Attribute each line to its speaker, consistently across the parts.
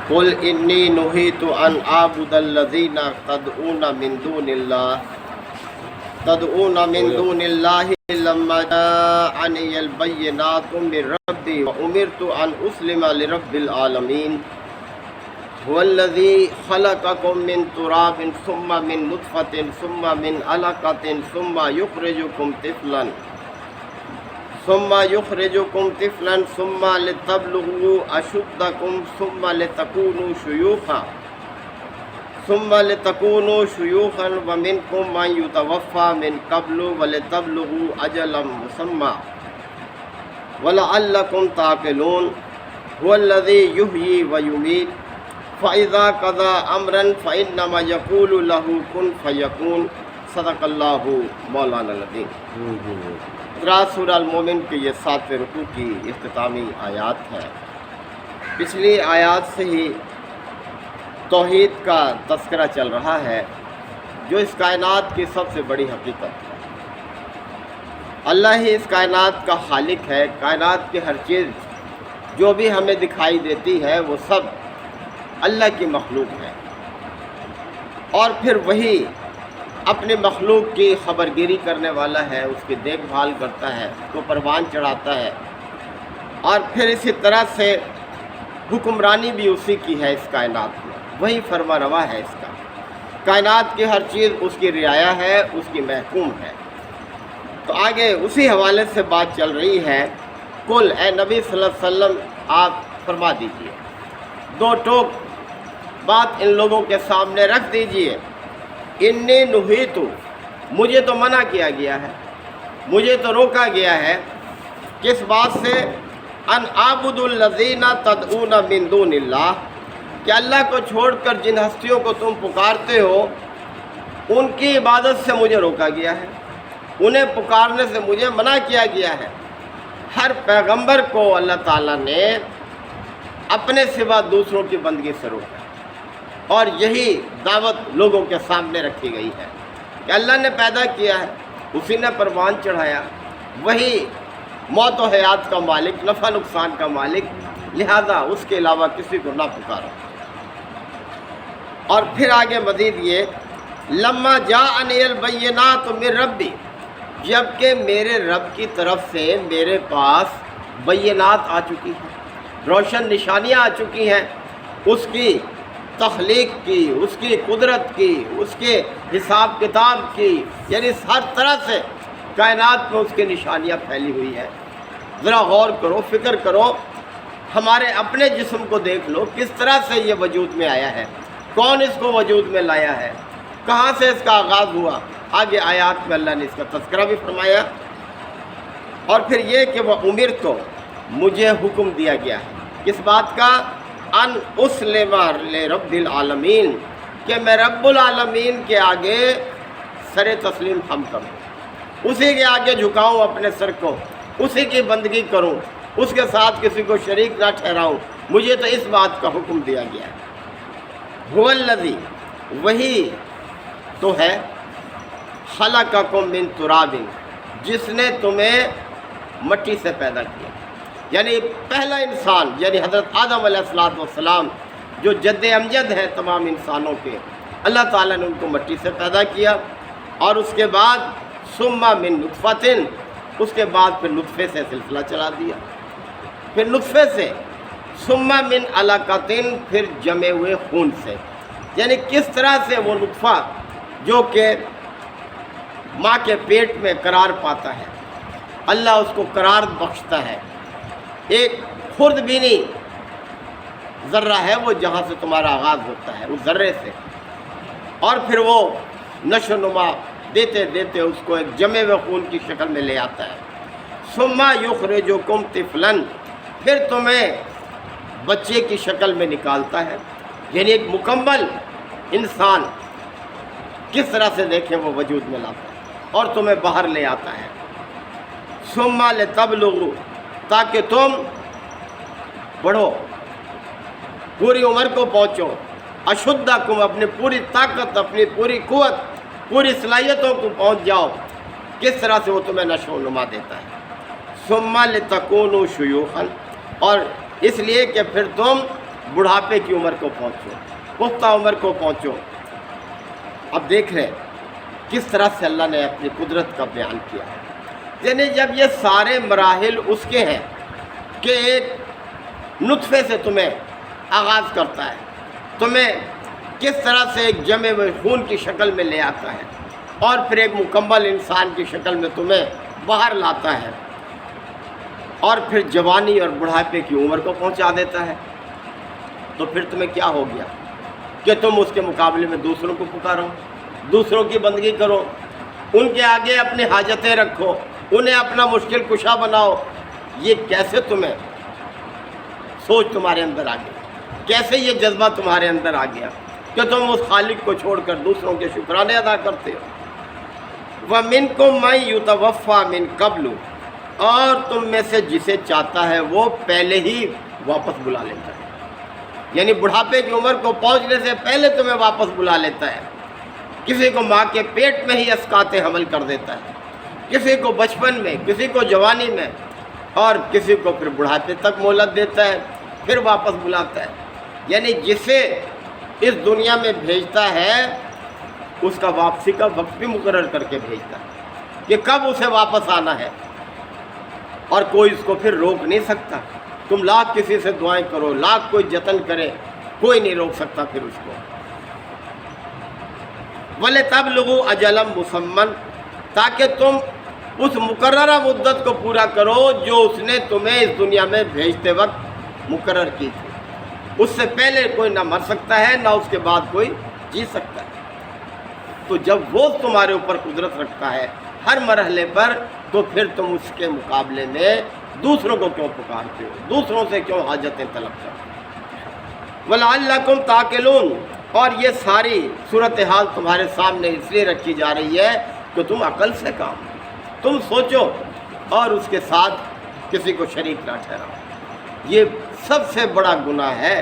Speaker 1: قل انی نہیت ان اعبد الذین تدعون من دون اللہ لما جاءنی البینات من ربی وامرت ان اسلم لرب العالمین هو الذی خلقکم من تراب ثم من نطفة ثم من علقة ثم يخرجكم طفلا ثم لتبلغوا أشدكم ثم لتكونوا شيوخا ومنكم من يتوفى من قبل ولتبلغوا أجلا مسمى ولعلكم تعقلون هو الذي يحيي ويميت فإذا قضى أمرا فإنما يقول له كن فيكون صدق اللہ مولانا العظیم۔ سورہ المومن کے یہ 7ویں رکوع کی اختتامی آیات ہے۔ پچھلی آیات سے ہی توحید کا تذکرہ چل رہا ہے جو اس کائنات کی سب سے بڑی حقیقت ہے۔ اللہ ہی اس کائنات کا خالق ہے۔ کائنات کی ہر چیز جو بھی ہمیں دکھائی دیتی ہے وہ سب اللہ کی مخلوق ہے، اور پھر وہی اپنے مخلوق کی خبرگیری کرنے والا ہے، اس کی دیکھ بھال کرتا ہے، اس کو پروان چڑھاتا ہے، اور پھر اسی طرح سے حکمرانی بھی اسی کی ہے اس کائنات میں، وہی فرما روا ہے اس کا۔ کائنات کی ہر چیز اس کی رعایا ہے، اس کی محکوم ہے۔ تو آگے اسی حوالے سے بات چل رہی ہے۔ کل اے نبی صلی اللہ علیہ وسلم آپ فرما دیجئے، دو ٹوک بات ان لوگوں کے سامنے رکھ دیجئے۔ انی نہیت، مجھے تو منع کیا گیا ہے، مجھے تو روکا گیا ہے، کس بات سے؟ ان اعبد الذین تدعون من دون اللہ، کہ اللہ کو چھوڑ کر جن ہستیوں کو تم پکارتے ہو ان کی عبادت سے مجھے روکا گیا ہے، انہیں پکارنے سے مجھے منع کیا گیا ہے۔ ہر پیغمبر کو اللہ تعالیٰ نے اپنے سوا دوسروں کی بندگی سے روکا، اور یہی دعوت لوگوں کے سامنے رکھی گئی ہے کہ اللہ نے پیدا کیا ہے، اسی نے پروان چڑھایا، وہی موت و حیات کا مالک، نفع نقصان کا مالک، لہذا اس کے علاوہ کسی کو نہ پکارو۔ اور پھر آگے مزید یہ لما جاءنی البینات من ربی، جبکہ میرے رب کی طرف سے میرے پاس بینات آ چکی ہیں، روشن نشانیاں آ چکی ہیں، اس کی تخلیق کی، اس کی قدرت کی، اس کے حساب کتاب کی، یعنی ہر طرح سے کائنات میں اس کی نشانیاں پھیلی ہوئی ہیں۔ ذرا غور کرو، فکر کرو، ہمارے اپنے جسم کو دیکھ لو، کس طرح سے یہ وجود میں آیا ہے، کون اس کو وجود میں لایا ہے، کہاں سے اس کا آغاز ہوا۔ آگے آیات میں اللہ نے اس کا تذکرہ بھی فرمایا۔ اور پھر یہ کہ وہ امرت، مجھے حکم دیا گیا ہے، کس بات کا؟ ان اسلم لرب العالمین، کہ میں رب العالمین کے آگے سر تسلیم خم کروں، اسی کے آگے جھکاؤں اپنے سر کو، اسی کی بندگی کروں، اس کے ساتھ کسی کو شریک نہ ٹھہراؤں، مجھے تو اس بات کا حکم دیا گیا ہے۔ هو الذی، وہی تو ہے، خلقکم من تراب، جس نے تمہیں مٹی سے پیدا کیا، یعنی پہلا انسان، یعنی حضرت آدم علیہ السلام جو جد امجد ہے تمام انسانوں کے، اللہ تعالیٰ نے ان کو مٹی سے پیدا کیا، اور اس کے بعد ثم من نطفۃ، اس کے بعد پھر نطفے سے سلسلہ چلا دیا، پھر نطفے سے ثم من علقۃ، پھر جمے ہوئے خون سے، یعنی کس طرح سے وہ نطفہ جو کہ ماں کے پیٹ میں قرار پاتا ہے، اللہ اس کو قرار بخشتا ہے۔ ایک خرد بینی ذرہ ہے وہ، جہاں سے تمہارا آغاز ہوتا ہے، اس ذرے سے، اور پھر وہ نشو و نما دیتے دیتے اس کو ایک جمے ہوئے خون کی شکل میں لے آتا ہے۔ ثم یخرجکم طفلا، پھر تمہیں بچے کی شکل میں نکالتا ہے، یعنی ایک مکمل انسان کس طرح سے دیکھیں وہ وجود میں لاتا ہے، اور تمہیں باہر لے آتا ہے۔ ثم لتبلغوا، تاکہ تم بڑھو، پوری عمر کو پہنچو، اشدکم، اپنی پوری طاقت، اپنی پوری قوت، پوری صلاحیتوں کو پہنچ جاؤ۔ کس طرح سے وہ تمہیں نشو و نما دیتا ہے۔ ثم لتکونوا شیوخا، اور اس لیے کہ پھر تم بڑھاپے کی عمر کو پہنچو، پختہ عمر کو پہنچو۔ اب دیکھ رہے ہیں کس طرح سے اللہ نے اپنی قدرت کا بیان کیا، یعنی جب یہ سارے مراحل اس کے ہیں کہ ایک نطفے سے تمہیں آغاز کرتا ہے، تمہیں کس طرح سے ایک جمے ہوئے خون کی شکل میں لے آتا ہے اور پھر ایک مکمل انسان کی شکل میں تمہیں باہر لاتا ہے اور پھر جوانی اور بڑھاپے کی عمر کو پہنچا دیتا ہے، تو پھر تمہیں کیا ہو گیا کہ تم اس کے مقابلے میں دوسروں کو پکارو، دوسروں کی بندگی کرو، ان کے آگے اپنی حاجتیں رکھو، انہیں اپنا مشکل کشا بناؤ۔ یہ کیسے تمہیں سوچ تمہارے اندر آ گئی، کیسے یہ جذبہ تمہارے اندر آ گیا کہ تم اس خالق کو چھوڑ کر دوسروں کے شکرانے ادا کرتے ہو؟ وَمِنْكُمْ مَن يُتَوَفَّى مِن قَبْلُ، اور تم میں سے جسے چاہتا ہے وہ پہلے ہی واپس بلا لیتا ہے، یعنی بڑھاپے کی عمر کو پہنچنے سے پہلے تمہیں واپس بلا لیتا ہے۔ کسی کو ماں کے پیٹ میں ہی اسقاط حمل کر دیتا ہے، کسی کو بچپن میں، کسی کو جوانی میں، اور کسی کو پھر بڑھاپے تک مہلت دیتا ہے، پھر واپس بلاتا ہے۔ یعنی جسے اس دنیا میں بھیجتا ہے اس کا واپسی کا وقت بھی مقرر کر کے بھیجتا ہے کہ کب اسے واپس آنا ہے، اور کوئی اس کو پھر روک نہیں سکتا۔ تم لاکھ کسی سے دعائیں کرو، لاکھ کوئی جتن کرے، کوئی نہیں روک سکتا پھر اس کو۔ وَلِتَبْلُغُوا أَجَلًا مُّسَمًّى، تاکہ تم اس مقررہ مدت کو پورا کرو جو اس نے تمہیں اس دنیا میں بھیجتے وقت مقرر کی تھی۔ اس سے پہلے کوئی نہ مر سکتا ہے، نہ اس کے بعد کوئی جی سکتا ہے۔ تو جب وہ تمہارے اوپر قدرت رکھتا ہے ہر مرحلے پر، تو پھر تم اس کے مقابلے میں دوسروں کو کیوں پکارتے ہو، دوسروں سے کیوں حاجتیں طلب کرتے ہو؟ وَلَعَلَّكُمْ تَعْقِلُونَ، اور یہ ساری صورتحال تمہارے سامنے اس لیے رکھی جا رہی ہے کہ تم عقل سے کام لو، تم سوچو اور اس کے ساتھ کسی کو شریک نہ ٹھہراؤ۔ یہ سب سے بڑا گناہ ہے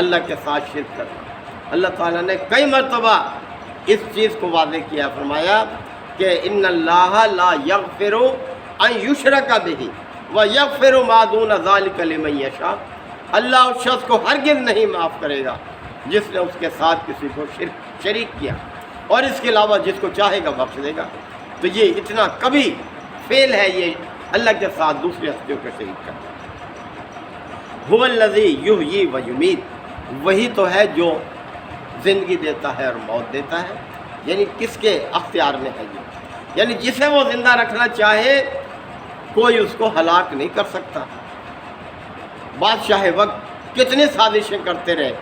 Speaker 1: اللہ کے ساتھ شرک کرنا۔ اللہ تعالیٰ نے کئی مرتبہ اس چیز کو واضح کیا، فرمایا کہ ان اللہ لا یغفر ان یشرک بہ ویغفر ما دون ذلک لمن یشاء، اللہ اس شخص کو ہرگز نہیں معاف کرے گا جس نے اس کے ساتھ کسی کو شریک کیا، اور اس کے علاوہ جس کو چاہے گا بخش دے گا۔ تو یہ اتنا کبھی فیل ہے یہ اللہ کے ساتھ دوسری ہستیوں کو شریک کرنا۔ هو الذی یحیی و یمیت، وہی تو ہے جو زندگی دیتا ہے اور موت دیتا ہے، یعنی کس کے اختیار میں ہے یہ، یعنی جسے وہ زندہ رکھنا چاہے کوئی اس کو ہلاک نہیں کر سکتا۔ بادشاہ وقت کتنی سازشیں کرتے رہے،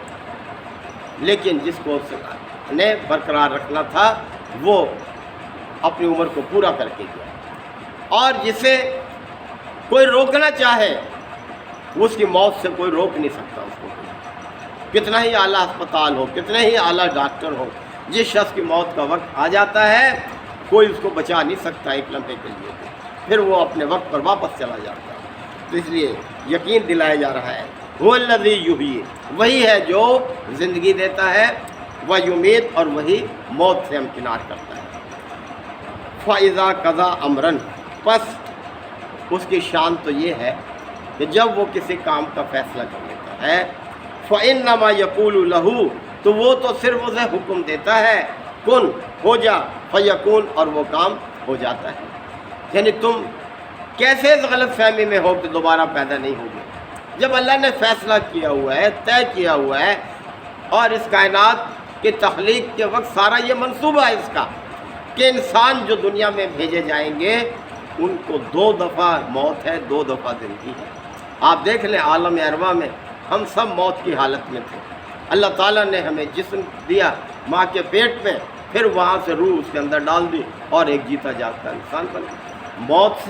Speaker 1: لیکن جس کو اس نے برقرار رکھنا تھا وہ اپنی عمر کو پورا کر کے گیا، اور جسے کوئی روکنا چاہے اس کی موت سے کوئی روک نہیں سکتا اس کو۔ کتنا ہی اعلیٰ ہسپتال ہو، کتنے ہی اعلیٰ ڈاکٹر ہو، جس شخص کی موت کا وقت آ جاتا ہے کوئی اس کو بچا نہیں سکتا ایک لمحے کے لیے، پھر وہ اپنے وقت پر واپس چلا جاتا ہے۔ تو اس لیے یقین دلایا جا رہا ہے وہ الذی یحیی، وہی ہے جو زندگی دیتا ہے، ویمیت، اور وہی موت سے امکنار کرتا ہے۔ فَإِذَا قَضَىٰ أَمْرًا، پس اس کی شان تو یہ ہے کہ جب وہ کسی کام کا فیصلہ کر لیتا ہے، فَإِنَّمَا يَقُولُ لَهُ، تو وہ تو صرف اسے حکم دیتا ہے، کن، ہو جا، فَيَكُونُ، اور وہ کام ہو جاتا ہے۔ یعنی تم کیسے اس غلط فہمی میں ہو کہ دوبارہ پیدا نہیں ہوگے؟ جب اللہ نے فیصلہ کیا ہوا ہے، طے کیا ہوا ہے، اور اس کائنات کی تخلیق کے وقت سارا یہ منصوبہ ہے اس کا کہ انسان جو دنیا میں بھیجے جائیں گے ان کو 2 دفعہ موت ہے، 2 دفعہ زندگی ہے۔ آپ دیکھ لیں عالم ارواح میں ہم سب موت کی حالت میں تھے، اللہ تعالیٰ نے ہمیں جسم دیا ماں کے پیٹ میں، پھر وہاں سے روح اس کے اندر ڈال دی اور ایک جیتا جاگتا انسان بنا۔ موت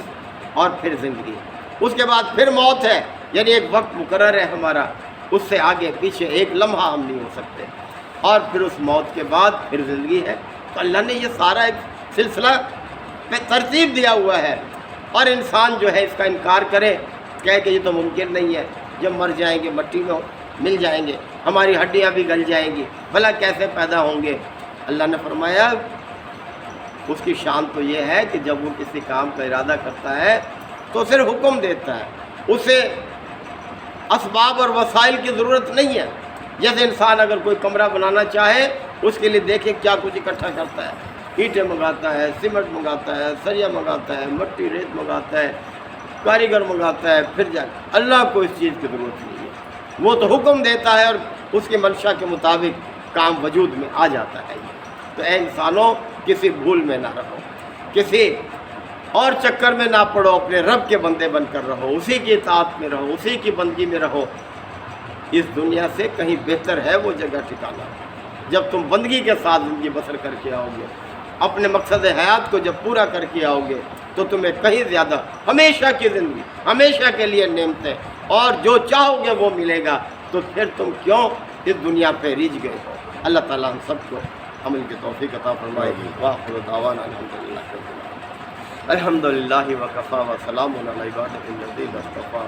Speaker 1: اور پھر زندگی، اس کے بعد پھر موت ہے، یعنی ایک وقت مقرر ہے ہمارا، اس سے آگے پیچھے ایک لمحہ ہم نہیں ہو سکتے، اور پھر اس موت کے بعد پھر زندگی ہے۔ تو اللہ نے یہ سارا ایک سلسلہ پہ ترتیب دیا ہوا ہے، اور انسان جو ہے اس کا انکار کرے، کہے کہ یہ تو ممکن نہیں ہے، جب مر جائیں گے مٹی میں مل جائیں گے، ہماری ہڈیاں بھی گل جائیں گی، بھلا کیسے پیدا ہوں گے؟ اللہ نے فرمایا اس کی شان تو یہ ہے کہ جب وہ کسی کام کا ارادہ کرتا ہے تو صرف حکم دیتا ہے، اسے اسباب اور وسائل کی ضرورت نہیں ہے۔ جیسے انسان اگر کوئی کمرہ بنانا چاہے اس کے لیے دیکھے کیا کچھ اکٹھا کرتا ہے، اینٹیں منگاتا ہے، سیمنٹ منگاتا ہے، سریا منگاتا ہے، مٹی ریت منگاتا ہے، کاریگر منگاتا ہے، پھر جا اللہ کو اس چیز کی ضرورت نہیں ہے، وہ تو حکم دیتا ہے اور اس کی منشا کے مطابق کام وجود میں آ جاتا ہے۔ تو اے انسانوں، کسی بھول میں نہ رہو، کسی اور چکر میں نہ پڑو، اپنے رب کے بندے بن کر رہو، اسی کی اطاعت میں رہو، اسی کی بندگی میں رہو۔ اس دنیا سے کہیں بہتر ہے وہ جگہ ٹھکانا جب تم بندگی کے ساتھ زندگی بسر کر کے آؤ گے، اپنے مقصد حیات کو جب پورا کر کے آؤ گے تو تمہیں کہیں زیادہ ہمیشہ کی زندگی، ہمیشہ کے لیے نعمتیں اور جو چاہو گے وہ ملے گا، تو پھر تم کیوں اس دنیا پہ ریجھ گئے ہو۔ اللہ تعالیٰ ہم سب کو عمل کی توفیق عطا فرمائے۔ وآخر دعوانا الحمدللہ وکفا وسلام علی عبادہ الذین اصطفیٰ۔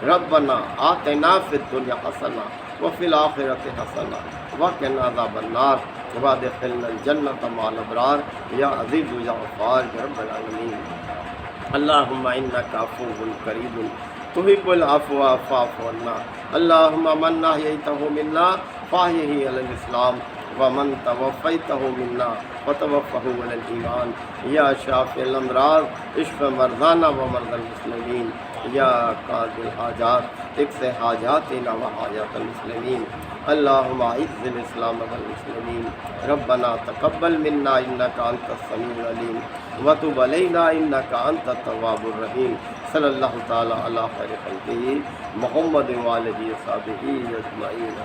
Speaker 1: ربنا آتنا فی الدنیا حسنہ وفی الآخرۃ حسنہ وقنا عذاب النار وادخلنا الجنۃ مع الابرار یا عزیز یا غفار یا رب العالمین۔ اللہم انک عفو کریم تحب العفو فاعف عنا۔ اللہم من احییتہ منا فاحیہ علی الاسلام ومن توفیتہ منا فتوفہ علی الایمان۔ یا شافی الامراض اشف مرضانا ومرضى المسلمین۔ یا قاضی الحاجات اقض حاجاتنا وحاجات المسلمین۔ اللہم اعز الاسلام والمسلمین۔ ربنا تقبل منا انک انت السمیع العلیم وتب علینا انک انت التواب الرحیم۔ صلی اللہ تعالی علی خیر خلقہ محمد وآلہ وصحبہ اجمعین۔